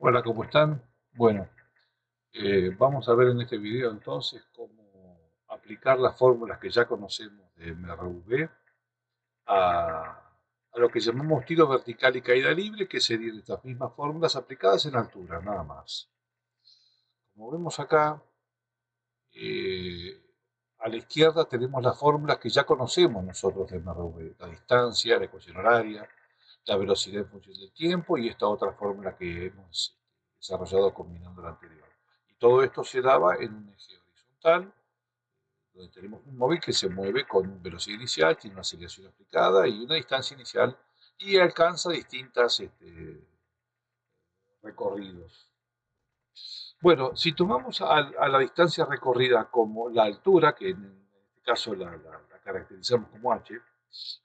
Hola, ¿cómo están? Bueno, vamos a ver en este video entonces cómo aplicar las fórmulas que ya conocemos de MRV a lo que llamamos tiro vertical y caída libre, que serían estas mismas fórmulas aplicadas en altura, nada más. Como vemos acá, eh, a la izquierda tenemos las fórmulas que ya conocemos nosotros de MRV, la distancia, la ecuación horaria, la velocidad en función del tiempo y esta otra fórmula que hemos desarrollado combinando la anterior. Y todo esto se daba en un eje horizontal, donde tenemos un móvil que se mueve con velocidad inicial, tiene una aceleración aplicada y una distancia inicial y alcanza distintas recorridos. Bueno, si tomamos a la distancia recorrida como la altura, que en este caso la caracterizamos como h,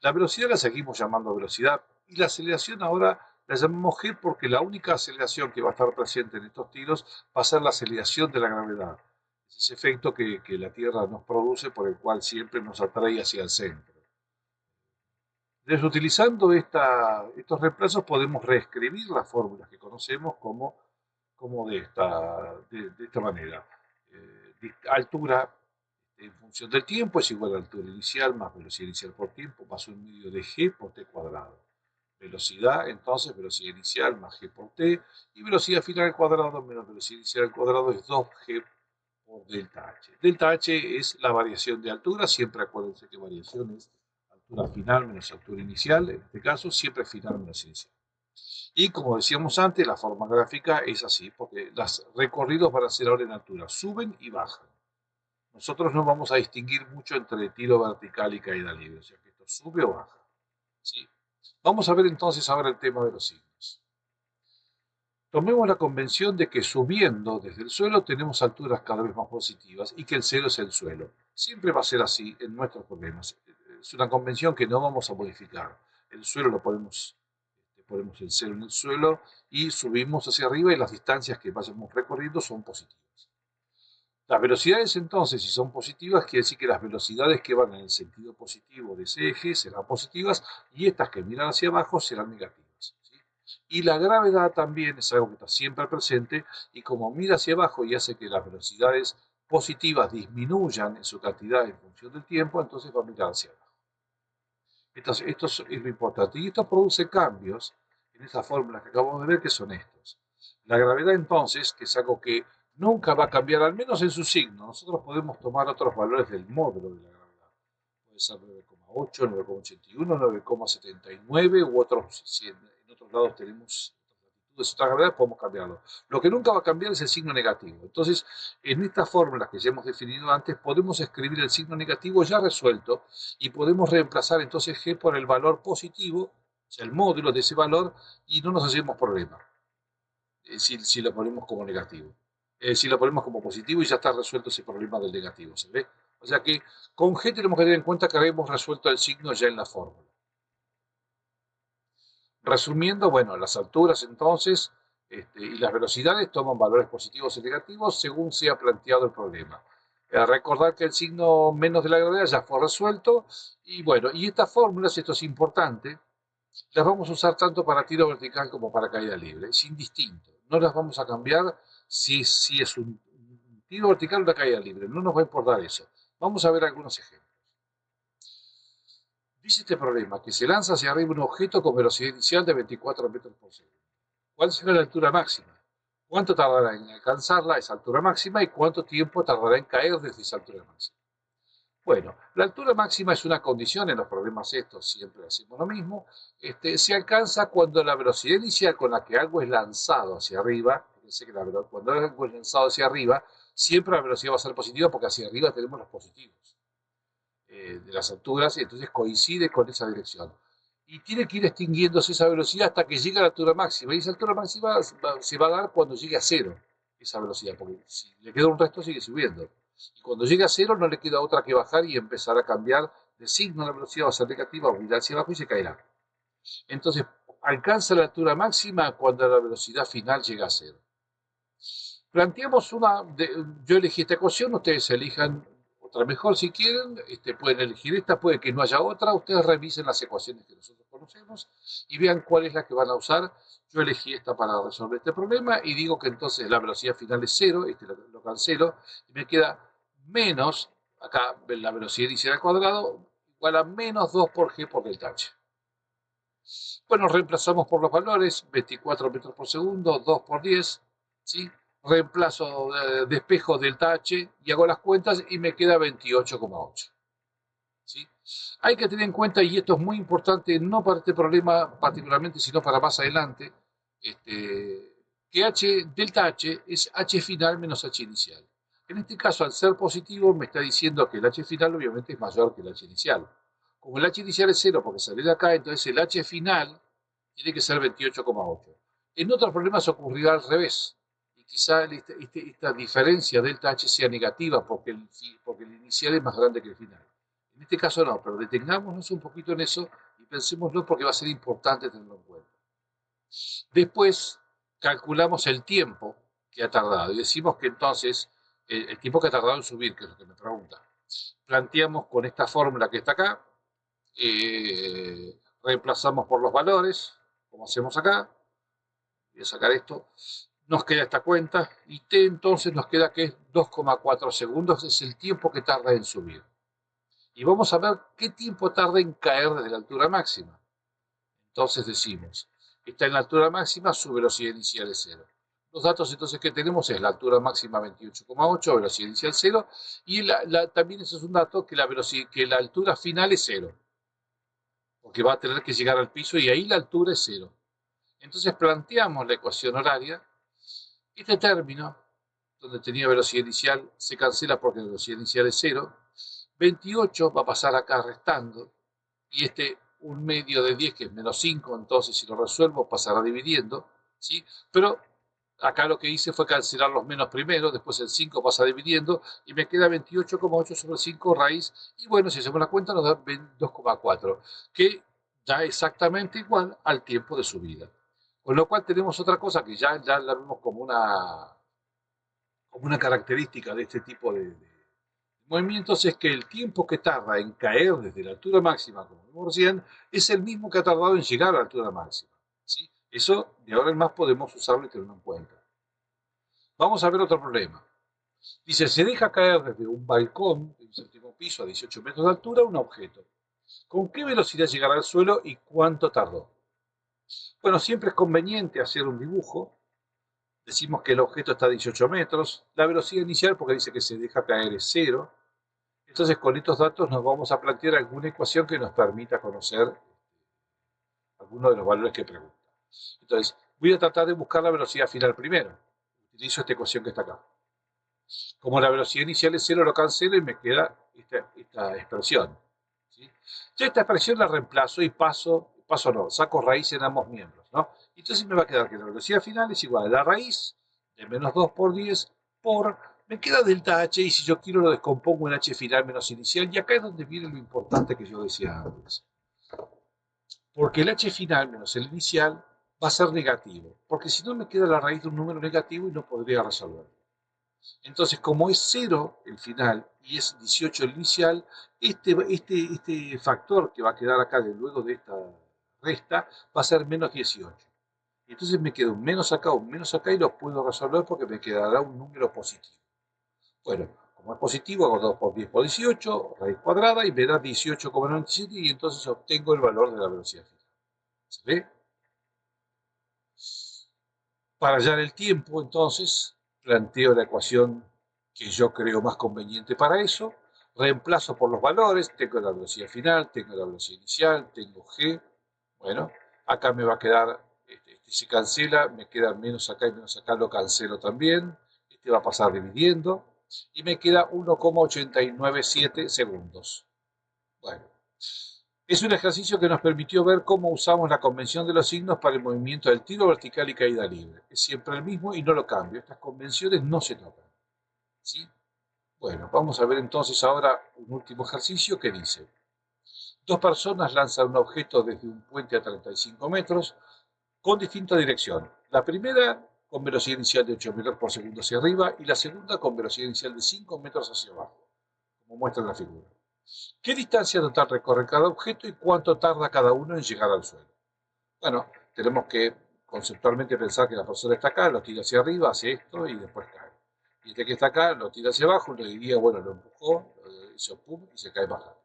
la velocidad la seguimos llamando velocidad y la aceleración ahora la llamamos g porque la única aceleración que va a estar presente en estos tiros va a ser la aceleración de la gravedad. Es ese efecto que la Tierra nos produce por el cual siempre nos atrae hacia el centro. Entonces, utilizando estos reemplazos podemos reescribir las fórmulas que conocemos como de esta manera. Altura en función del tiempo es igual a altura inicial más velocidad inicial por tiempo más un medio de g por t cuadrado. Velocidad, entonces, velocidad inicial más g por t y velocidad final al cuadrado menos velocidad inicial al cuadrado es 2g por delta h. Delta h es la variación de altura, siempre acuérdense que variación es altura final menos altura inicial, en este caso siempre final menos inicial. Y como decíamos antes, la forma gráfica es así, porque los recorridos van a ser ahora en altura, suben y bajan. Nosotros no vamos a distinguir mucho entre tiro vertical y caída libre, o sea que esto sube o baja. ¿Sí? Vamos a ver entonces ahora el tema de los signos. Tomemos la convención de que subiendo desde el suelo tenemos alturas cada vez más positivas y que el cero es el suelo. Siempre va a ser así en nuestros problemas. Es una convención que no vamos a modificar. El suelo lo ponemos el cero en el suelo y subimos hacia arriba y las distancias que vayamos recorriendo son positivas. Las velocidades entonces, si son positivas, quiere decir que las velocidades que van en el sentido positivo de ese eje serán positivas y estas que miran hacia abajo serán negativas. ¿Sí? Y la gravedad también es algo que está siempre presente y como mira hacia abajo y hace que las velocidades positivas disminuyan en su cantidad en función del tiempo, entonces va a mirar hacia abajo. Entonces, esto es lo importante. Y esto produce cambios en estas fórmulas que acabamos de ver, que son estos. La gravedad, entonces, que es algo que nunca va a cambiar, al menos en su signo. Nosotros podemos tomar otros valores del módulo de la gravedad. Puede ser 9,8, 9,81, 9,79 u otros, si en otros lados tenemos otras gravedades, podemos cambiarlo. Lo que nunca va a cambiar es el signo negativo. Entonces, en estas fórmulas que ya hemos definido antes, podemos escribir el signo negativo ya resuelto y podemos reemplazar entonces g por el valor positivo, o sea, el módulo de ese valor, y no nos hacemos problema si lo ponemos como negativo. Si lo ponemos como positivo y ya está resuelto ese problema del negativo, ¿se ve? O sea que con g tenemos que tener en cuenta que hemos resuelto el signo ya en la fórmula. Resumiendo, bueno, las alturas entonces y las velocidades toman valores positivos y negativos según se ha planteado el problema. Recordar que el signo menos de la gravedad ya fue resuelto y bueno, y estas fórmulas, esto es importante, las vamos a usar tanto para tiro vertical como para caída libre, es indistinto. No las vamos a cambiar si es un tiro vertical o una caída libre, no nos va a importar eso. Vamos a ver algunos ejemplos. Dice este problema que se lanza hacia arriba un objeto con velocidad inicial de 24 metros por segundo. ¿Cuál será la altura máxima? ¿Cuánto tardará en alcanzarla, esa altura máxima, y cuánto tiempo tardará en caer desde esa altura máxima? Bueno, la altura máxima es una condición en los problemas estos, siempre hacemos lo mismo. Se alcanza cuando la velocidad inicial con la que algo es lanzado hacia arriba, fíjense que cuando algo es lanzado hacia arriba, siempre la velocidad va a ser positiva porque hacia arriba tenemos los positivos de las alturas, y entonces coincide con esa dirección. Y tiene que ir extinguiéndose esa velocidad hasta que llegue a la altura máxima. Y esa altura máxima se va a dar cuando llegue a cero esa velocidad, porque si le queda un resto sigue subiendo. Y cuando llegue a cero no le queda otra que bajar y empezar a cambiar de signo, la velocidad va a ser negativa, va a ir hacia abajo y se caerá. Entonces alcanza la altura máxima cuando la velocidad final llega a cero. Planteamos yo elegí esta ecuación, ustedes elijan otra mejor si quieren, pueden elegir esta, puede que no haya otra, ustedes revisen las ecuaciones que nosotros conocemos y vean cuál es la que van a usar. Yo elegí esta para resolver este problema y digo que entonces la velocidad final es 0, lo cancelo, y me queda menos, acá la velocidad inicial al cuadrado, igual a menos 2 por g por delta h. Bueno, reemplazamos por los valores, 24 metros por segundo, 2 por 10, ¿sí? Reemplazo, despejo delta h y hago las cuentas y me queda 28,8. ¿Sí? Hay que tener en cuenta, y esto es muy importante, no para este problema particularmente, sino para más adelante, que delta h es h final menos h inicial. En este caso, al ser positivo, me está diciendo que el h final obviamente es mayor que el h inicial. Como el h inicial es 0 porque salió de acá, entonces el h final tiene que ser 28,8. En otros problemas ocurrirá al revés. Y quizá esta diferencia delta h sea negativa porque el inicial es más grande que el final. En este caso no, pero detengámonos un poquito en eso y pensémoslo porque va a ser importante tenerlo en cuenta. Después calculamos el tiempo que ha tardado y decimos que entonces el tiempo que ha tardado en subir, que es lo que me pregunta. Planteamos con esta fórmula que está acá, reemplazamos por los valores, como hacemos acá. Voy a sacar esto. Nos queda esta cuenta y t entonces nos queda que es 2,4 segundos, es el tiempo que tarda en subir. Y vamos a ver qué tiempo tarda en caer desde la altura máxima. Entonces decimos, está en la altura máxima, su velocidad inicial es 0. Los datos entonces que tenemos es la altura máxima 28,8, velocidad inicial 0, y también ese es un dato que la altura final es 0, porque va a tener que llegar al piso y ahí la altura es 0. Entonces planteamos la ecuación horaria. Este término, donde tenía velocidad inicial, se cancela porque la velocidad inicial es 0. 28 va a pasar acá restando, y un medio de 10 que es menos 5, entonces si lo resuelvo pasará dividiendo, ¿sí? Pero acá lo que hice fue cancelar los menos primero, después el 5 pasa dividiendo y me queda 28,8 sobre 5 raíz, y bueno, si hacemos la cuenta nos da 2,4, que da exactamente igual al tiempo de subida. Con lo cual tenemos otra cosa que ya la vemos como una característica de este tipo de movimientos, es que el tiempo que tarda en caer desde la altura máxima, como vimos recién, es el mismo que ha tardado en llegar a la altura máxima, ¿sí? Eso de ahora en más podemos usarlo y tenerlo en cuenta. Vamos a ver otro problema. Dice, se deja caer desde un balcón de un séptimo piso a 18 metros de altura un objeto. ¿Con qué velocidad llegará al suelo y cuánto tardó? Bueno, siempre es conveniente hacer un dibujo. Decimos que el objeto está a 18 metros. La velocidad inicial, porque dice que se deja caer, es 0. Entonces, con estos datos nos vamos a plantear alguna ecuación que nos permita conocer algunos de los valores que pregunta. Entonces, voy a tratar de buscar la velocidad final primero. Utilizo esta ecuación que está acá. Como la velocidad inicial es 0, lo cancelo y me queda esta expresión, ¿sí? Ya esta expresión la reemplazo y saco raíz en ambos miembros, ¿no? Entonces me va a quedar que la velocidad final es igual a la raíz de menos 2 por 10 me queda delta h, y si yo quiero lo descompongo en h final menos inicial, y acá es donde viene lo importante que yo decía antes. Porque el h final menos el inicial va a ser negativo, porque si no me queda la raíz de un número negativo y no podría resolverlo. Entonces, como es 0 el final y es 18 el inicial, este factor que va a quedar acá luego de esta resta va a ser menos 18. Entonces me queda un menos acá y lo puedo resolver porque me quedará un número positivo. Bueno, como es positivo, hago 2 por 10 por 18, raíz cuadrada, y me da 18,97, y entonces obtengo el valor de la velocidad final. ¿Se ve? Para hallar el tiempo, entonces, planteo la ecuación que yo creo más conveniente para eso, reemplazo por los valores, tengo la velocidad final, tengo la velocidad inicial, tengo g, bueno, acá me va a quedar, se cancela, me queda menos acá y menos acá, lo cancelo también, va a pasar dividiendo, y me queda 1,897 segundos. Bueno, es un ejercicio que nos permitió ver cómo usamos la convención de los signos para el movimiento del tiro vertical y caída libre. Es siempre el mismo y no lo cambio. Estas convenciones no se tocan, ¿sí? Bueno, vamos a ver entonces ahora un último ejercicio que dice: dos personas lanzan un objeto desde un puente a 35 metros con distinta dirección. La primera con velocidad inicial de 8 metros por segundo hacia arriba y la segunda con velocidad inicial de 5 metros hacia abajo. como muestra en la figura. ¿Qué distancia total recorre cada objeto y cuánto tarda cada uno en llegar al suelo? Bueno, tenemos que conceptualmente pensar que la persona está acá, lo tira hacia arriba, hace esto y después cae. Y este que está acá lo tira hacia abajo, le diría, bueno, lo empujó, hizo pum y se cae bajando.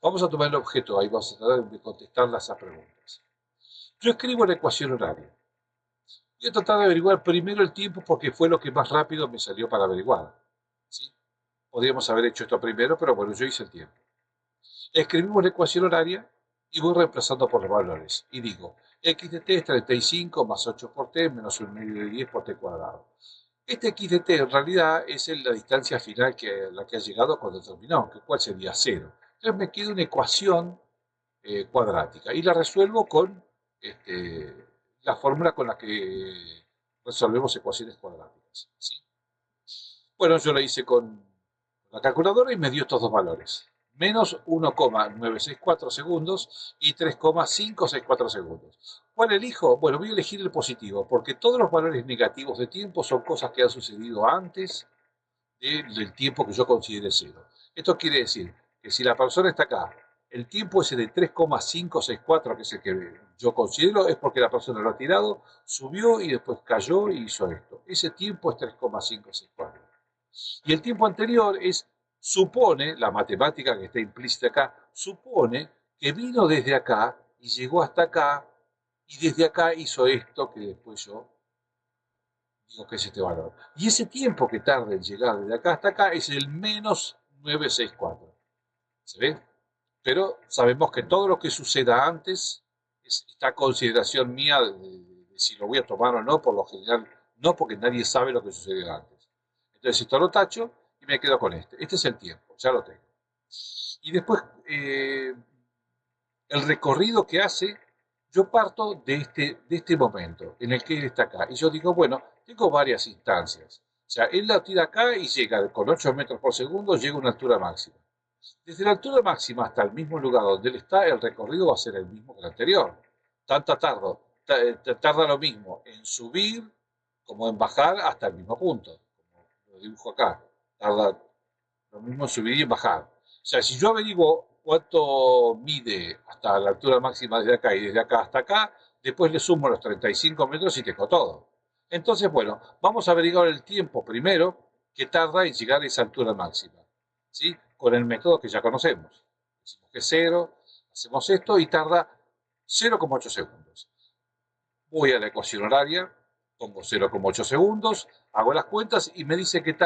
Vamos a tomar el objeto, ahí vamos a tratar de contestar esas preguntas. Yo escribo la ecuación horaria. Voy a tratar de averiguar primero el tiempo porque fue lo que más rápido me salió para averiguar. ¿Sí? Podríamos haber hecho esto primero, pero bueno, yo hice el tiempo. Escribimos la ecuación horaria y voy reemplazando por los valores. Y digo, x de t es 35 más 8 por t menos 1 medio de 10 por t cuadrado. Este x de t en realidad es la distancia final a la que ha llegado cuando terminó, que cuál sería 0. Entonces me queda una ecuación cuadrática y la resuelvo con la fórmula con la que resolvemos ecuaciones cuadráticas. ¿Sí? Bueno, yo la hice con la calculadora y me dio estos dos valores. Menos 1,964 segundos y 3,564 segundos. ¿Cuál elijo? Bueno, voy a elegir el positivo, porque todos los valores negativos de tiempo son cosas que han sucedido antes del tiempo que yo considere cero. Esto quiere decir que si la persona está acá, el tiempo ese de 3,564, que es el que yo considero, es porque la persona lo ha tirado, subió y después cayó y hizo esto. Ese tiempo es 3,564. Y el tiempo anterior supone, la matemática que está implícita acá, supone que vino desde acá y llegó hasta acá y desde acá hizo esto que después yo digo que es este valor. Y ese tiempo que tarda en llegar desde acá hasta acá es el menos 964. ¿Se ve? Pero sabemos que todo lo que suceda antes está a consideración mía de si lo voy a tomar o no, por lo general no, porque nadie sabe lo que sucedió antes. Entonces esto lo tacho y me quedo con este. Este es el tiempo, ya lo tengo. Y después el recorrido que hace, yo parto de este momento en el que él está acá. Y yo digo, bueno, tengo varias instancias. O sea, él la tira acá y llega con 8 metros por segundo, llega a una altura máxima. Desde la altura máxima hasta el mismo lugar donde él está, el recorrido va a ser el mismo que el anterior. Tarda lo mismo en subir como en bajar hasta el mismo punto. Como lo dibujo acá. Tarda lo mismo en subir y en bajar. O sea, si yo averiguo cuánto mide hasta la altura máxima desde acá y desde acá hasta acá, después le sumo los 35 metros y tengo todo. Entonces, bueno, vamos a averiguar el tiempo primero que tarda en llegar a esa altura máxima. ¿Sí? Con el método que ya conocemos. Decimos que es 0, hacemos esto y tarda 0,8 segundos. Voy a la ecuación horaria, pongo 0,8 segundos, hago las cuentas y me dice que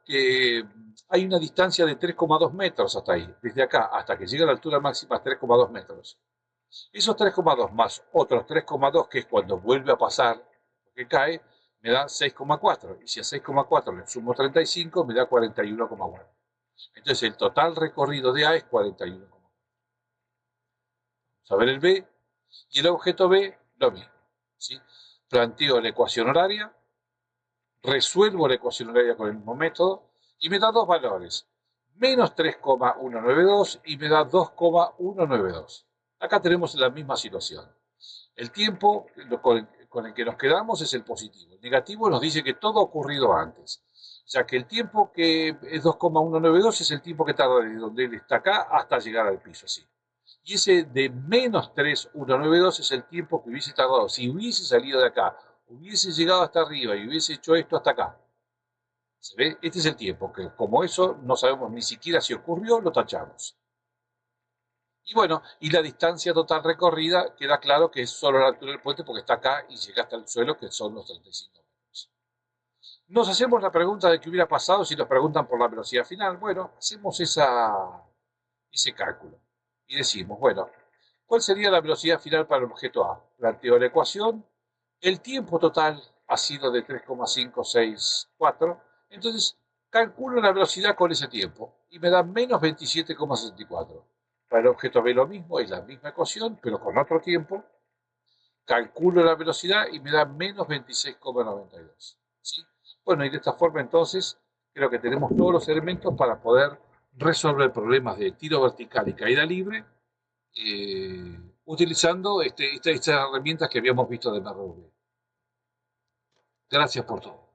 que hay una distancia de 3,2 metros hasta ahí, desde acá hasta que llega a la altura máxima es 3,2 metros. Esos 3,2 más otros 3,2, que es cuando vuelve a pasar, que cae, me da 6,4. Y si a 6,4 le sumo 35, me da 41,4. Entonces el total recorrido de A es 41,4. Vamos a ver el B, y el objeto B, lo mismo. ¿Sí? Planteo la ecuación horaria, resuelvo la ecuación horaria con el mismo método y me da dos valores, menos 3,192 y me da 2,192. Acá tenemos la misma situación. El tiempo con el que nos quedamos es el positivo. El negativo nos dice que todo ha ocurrido antes. Ya que el tiempo que es 2,192 es el tiempo que tarda desde donde él está acá hasta llegar al piso, así. Y ese de menos 3,192 es el tiempo que hubiese tardado. Si hubiese salido de acá, hubiese llegado hasta arriba y hubiese hecho esto hasta acá. ¿Se ve? Este es el tiempo, que como eso no sabemos ni siquiera si ocurrió, lo tachamos. Y bueno, y la distancia total recorrida, queda claro que es solo la altura del puente porque está acá y llega hasta el suelo, que son los 35 metros. Nos hacemos la pregunta de qué hubiera pasado si nos preguntan por la velocidad final. Bueno, hacemos ese cálculo y decimos, bueno, ¿cuál sería la velocidad final para el objeto A? Planteo la ecuación, el tiempo total ha sido de 3,564, entonces calculo la velocidad con ese tiempo y me da menos 27,64. Para el objeto B lo mismo, es la misma ecuación, pero con otro tiempo. Calculo la velocidad y me da menos 26,92. ¿Sí? Bueno, y de esta forma entonces creo que tenemos todos los elementos para poder resolver problemas de tiro vertical y caída libre utilizando estas herramientas que habíamos visto de MRV. Gracias por todo.